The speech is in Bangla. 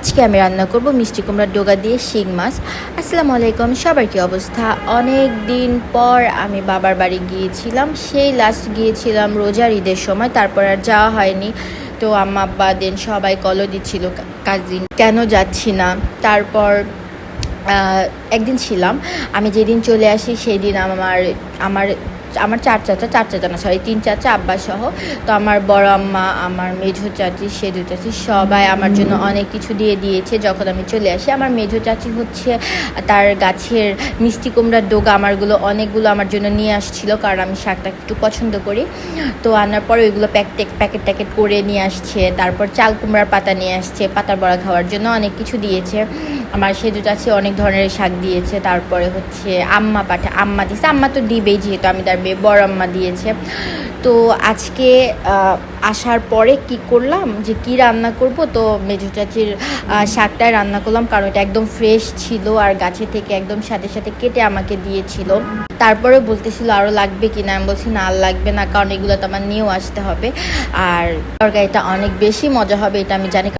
আজকে আমি রান্না করব মিষ্টি কুমড়ার ডোগা দিয়ে শিং মাছ। আসসালামু আলাইকুম, সবার কি অবস্থা? অনেক দিন পর আমি বাবার বাড়ি গিয়েছিলাম। সেই লাস্ট গিয়েছিলাম রোজার ঈদের সময়, তারপর আর যাওয়া হয়নি। তো আম্মা আব্বা দেন সবাই কলও দিচ্ছিল, কাজিন কেন যাচ্ছি না। তারপর একদিন ছিলাম। আমি যেদিন চলে আসি সেই দিন আমার আমার আমার চার চাচা না, সরি 3 চাচা আব্বা সহ। তো আমার বড় আম্মা, আমার মেঝো চাচি, সেজো চাচি সবাই আমার জন্য অনেক কিছু দিয়ে দিয়েছে যখন আমি চলে আসি। আমার মেঝো চাচি হচ্ছে তার গাছের মিষ্টি কুমড়ার ডোগা আমারগুলো অনেকগুলো আমার জন্য নিয়ে আসছিল, কারণ আমি শাকটা একটু পছন্দ করি। তো আনার পরে ওইগুলো প্যাকেট করে নিয়ে আসছে। তারপর চাল কুমড়ার পাতা নিয়ে আসছে, পাতার বড়া খাওয়ার জন্য অনেক কিছু দিয়েছে। আমার সেজো চাচি অনেক ধরনের শাক দিয়েছে। তারপরে হচ্ছে আম্মা দিয়েছে, আম্মা তো দিবেই যেহেতু আমি তার বড় আম্মা দিয়েছে। তো আজকে আসার পরে কি করলাম যে কি রান্না করব, তো মেজো চাচির শাকটাই রান্না করলাম, কারণ এটা একদম ফ্রেশ ছিল আর গাছে থেকে একদম সাথে সাথে কেটে আমাকে দিয়েছিল। তারপরে বলতেছিল আরও লাগবে কিনা, আমি বলছি না আর লাগবে না, কারণ এগুলো তো আমার নিয়েও আসতে হবে। আর তরকারিটা অনেক বেশি মজা হবে এটা আমি জানি।